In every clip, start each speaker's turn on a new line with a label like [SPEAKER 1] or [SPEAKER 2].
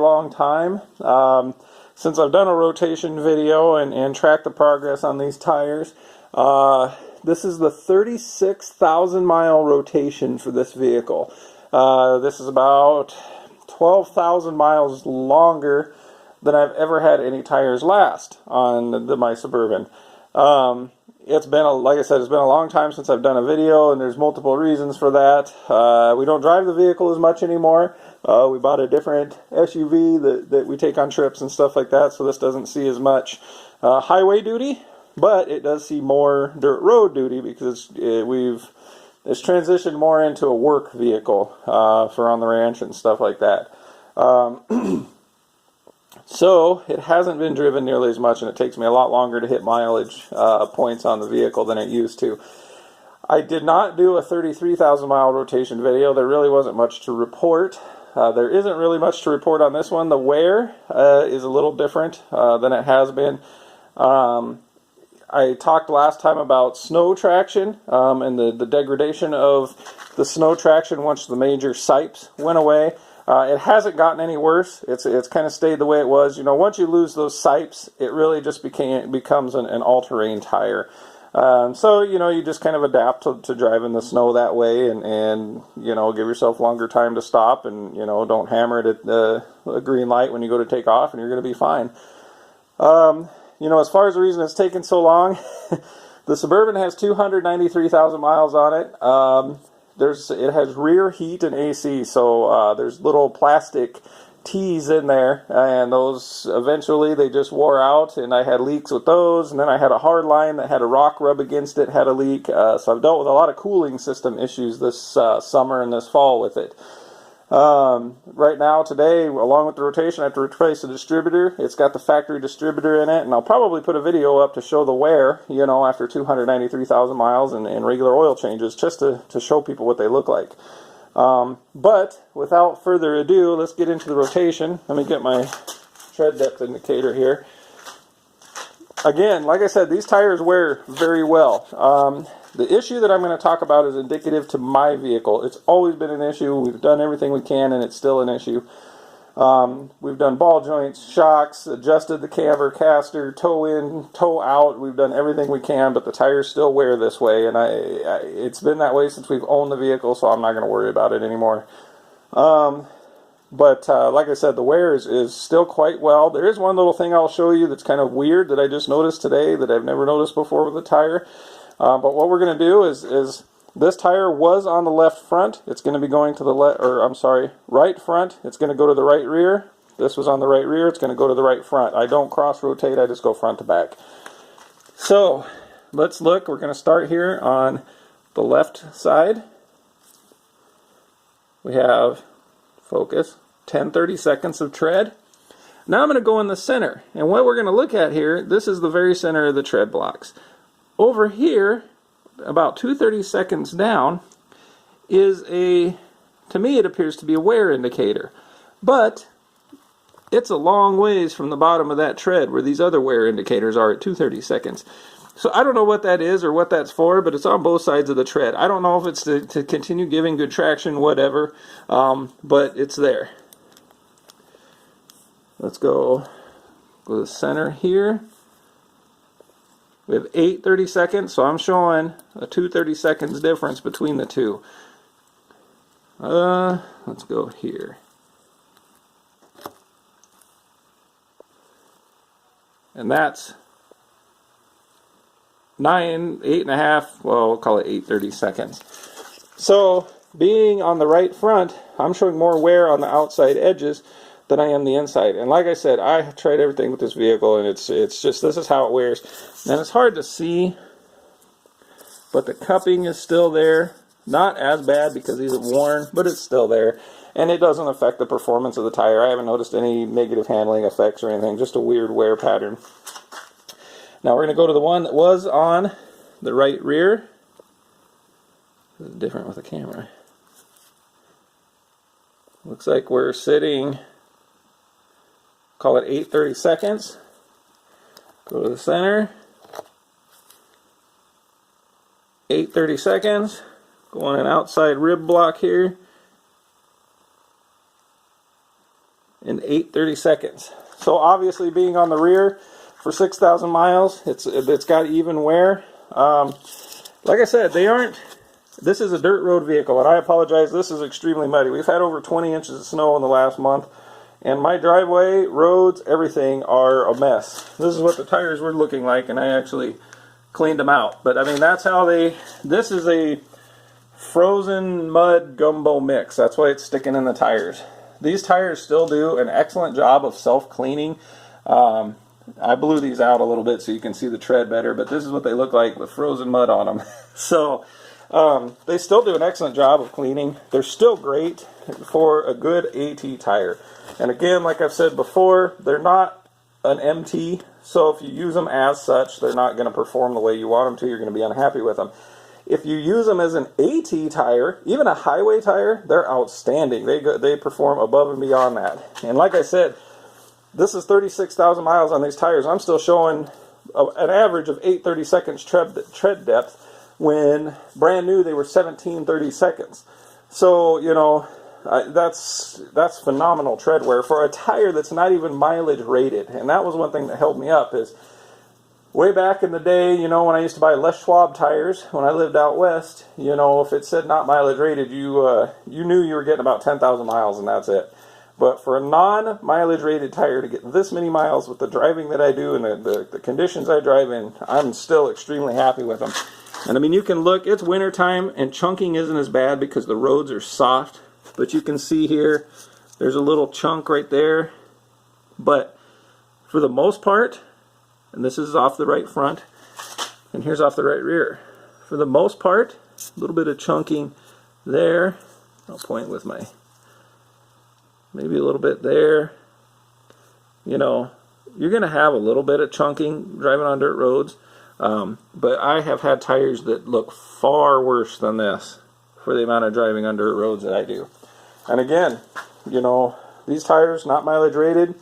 [SPEAKER 1] long time. Since I've done a rotation video and tracked the progress on these tires, this is the 36,000 mile rotation for this vehicle. This is about 12,000 miles longer than I've ever had any tires last on my Suburban. It's been, like I said, it's been a long time since I've done a video, and there's multiple reasons for that. We don't drive the vehicle as much anymore. We bought a different SUV that we take on trips and stuff like that, so this doesn't see as much highway duty, but it does see more dirt road duty because it's transitioned more into a work vehicle for on the ranch and stuff like that. So it hasn't been driven nearly as much, and it takes me a lot longer to hit mileage points on the vehicle than it used to. I did not do a 33,000 mile rotation video. There really wasn't much to report. There isn't really much to report on this one. The wear is a little different than it has been. I talked last time about snow traction and the degradation of the snow traction once the major sipes went away. It hasn't gotten any worse. It's kind of stayed the way it was. You know, once you lose those sipes, it really just becomes an all-terrain tire. So, you know, you just kind of adapt to driving the snow that way and, you know, give yourself longer time to stop and, you know, don't hammer it at a green light when you go to take off and you're going to be fine. You know, as far as the reason it's taken so long, the Suburban has 293,000 miles on it. It has rear heat and AC, so there's little plastic T's in there, and those eventually they just wore out, and I had leaks with those, and then I had a hard line that had a rock rub against it, had a leak, so I've dealt with a lot of cooling system issues this summer and this fall with it. Right now, today, along with the rotation, I have to replace the distributor. It's got the factory distributor in it, and I'll probably put a video up to show the wear, you know, after 293,000 miles and regular oil changes, just to show people what they look like. But without further ado, let's get into the rotation. Let me get my tread depth indicator here. Again, like I said, these tires wear very well. The issue that I'm going to talk about is indicative to my vehicle. It's always been an issue. We've done everything we can, and it's still an issue. We've done ball joints, shocks, adjusted the camber, caster, toe in, toe out. We've done everything we can, but the tires still wear this way, and it's been that way since we've owned the vehicle, so I'm not going to worry about it anymore. But like I said, the wear is still quite well. There is one little thing I'll show you that's kind of weird that I just noticed today that I've never noticed before with the tire. But what we're going to do is this tire was on the left front. It's going to be going to the right front. It's going to go to the right rear. This was on the right rear. It's going to go to the right front. I don't cross rotate. I just go front to back. So let's look. We're going to start here on the left side. We have, focus, 10-30 seconds of tread. Now I'm going to go in the center. And what we're going to look at here, this is the very center of the tread blocks. Over here, about 2-30 seconds down, is to me it appears to be a wear indicator. But it's a long ways from the bottom of that tread where these other wear indicators are at 2-30 seconds. So I don't know what that is or what that's for, but it's on both sides of the tread. I don't know if it's to continue giving good traction, whatever, but it's there. Let's go to the center here. We have 8-30 seconds, so I'm showing a 2-30 seconds difference between the two. Let's go here. And that's 8.5, well, we'll call it 8-30 seconds. So, being on the right front, I'm showing more wear on the outside edges than I am the inside. And like I said, I tried everything with this vehicle, and it's just, this is how it wears. And it's hard to see, but the cupping is still there. Not as bad because these are worn, but it's still there. And it doesn't affect the performance of the tire. I haven't noticed any negative handling effects or anything, just a weird wear pattern. Now we're going to go to the one that was on the right rear. This is different with the camera. Looks like we're sitting, call it 8-30 seconds. Go to the center. 8-30 seconds. Go on an outside rib block here. in 8:30 seconds. So obviously, being on the rear for 6,000 miles, it's got even wear. Like I said, they aren't. This is a dirt road vehicle, and I apologize. This is extremely muddy. We've had over 20 inches of snow in the last month, and my driveway, roads, everything are a mess. This is what the tires were looking like, and I actually cleaned them out. But I mean, that's how they. This is a frozen mud gumbo mix. That's why it's sticking in the tires. These tires still do an excellent job of self-cleaning. I blew these out a little bit so you can see the tread better, but this is what they look like with frozen mud on them. So they still do an excellent job of cleaning. They're still great for a good AT tire. And again, like I've said before, they're not an MT, so if you use them as such, they're not going to perform the way you want them to. You're going to be unhappy with them. If you use them as an AT tire, even a highway tire, they're outstanding. They perform above and beyond that. And like I said, this is 36,000 miles on these tires. I'm still showing an average of 8/32 seconds tread depth, when brand new they were 17/30 seconds. So, you know, that's phenomenal tread wear for a tire that's not even mileage rated. And that was one thing that held me up is, way back in the day, you know, when I used to buy Les Schwab tires, when I lived out west, you know, if it said not mileage rated, you knew you were getting about 10,000 miles and that's it. But for a non-mileage rated tire to get this many miles with the driving that I do and the conditions I drive in, I'm still extremely happy with them. And I mean, you can look, it's winter time and chunking isn't as bad because the roads are soft. But you can see here, there's a little chunk right there. But for the most part, and this is off the right front, and here's off the right rear. For the most part, a little bit of chunking there. I'll point with my, maybe a little bit there. You know, you're going to have a little bit of chunking driving on dirt roads, but I have had tires that look far worse than this for the amount of driving on dirt roads that I do. And again, you know, these tires, not mileage rated,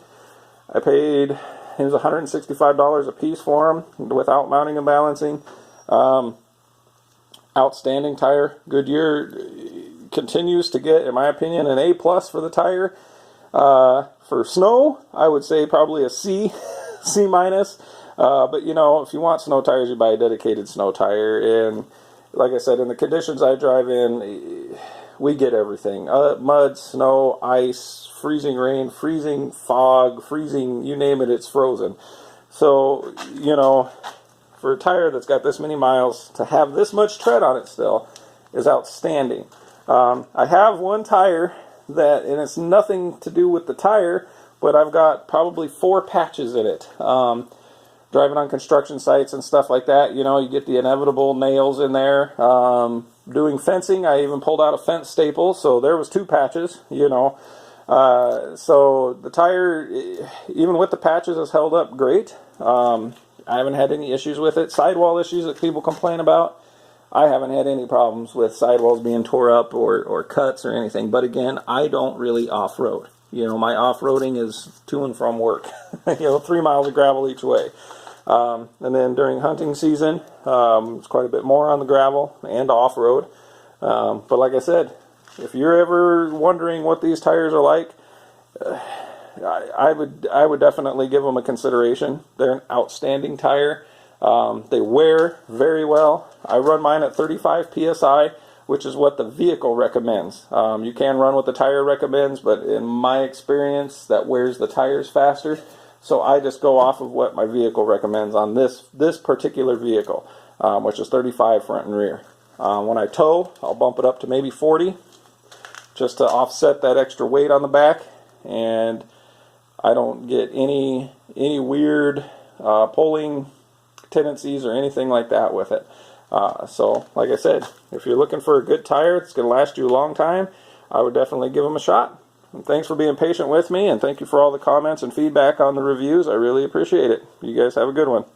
[SPEAKER 1] I paid, it was $165 a piece for them without mounting and balancing. Outstanding tire. Goodyear continues to get, in my opinion, an A+ for the tire. For snow, I would say probably a C, C-. But you know, if you want snow tires, you buy a dedicated snow tire. And like I said, in the conditions I drive in, we get everything. Mud, snow, ice, freezing rain, freezing fog, freezing, you name it, it's frozen. So, you know, for a tire that's got this many miles, to have this much tread on it still is outstanding. I have one tire that, and it's nothing to do with the tire, but I've got probably 4 patches in it. Driving on construction sites and stuff like that, you know, you get the inevitable nails in there. Doing fencing, I even pulled out a fence staple, so there was 2 patches, you know. So the tire, even with the patches, has held up great. I haven't had any issues with it. Sidewall issues that people complain about, I haven't had any problems with sidewalls being tore up or cuts or anything. But again, I don't really off-road. You know, my off-roading is to and from work. You know, 3 miles of gravel each way. And then during hunting season, it's quite a bit more on the gravel and off-road. But like I said, if you're ever wondering what these tires are like, I would definitely give them a consideration. They're an outstanding tire. They wear very well. I run mine at 35 psi, which is what the vehicle recommends. You can run what the tire recommends, but in my experience, that wears the tires faster. So I just go off of what my vehicle recommends on this particular vehicle, which is 35 front and rear. When I tow, I'll bump it up to maybe 40, just to offset that extra weight on the back, and I don't get any weird pulling tendencies or anything like that with it. So, like I said, if you're looking for a good tire that's going to last you a long time, I would definitely give them a shot. And thanks for being patient with me, and thank you for all the comments and feedback on the reviews. I really appreciate it. You guys have a good one.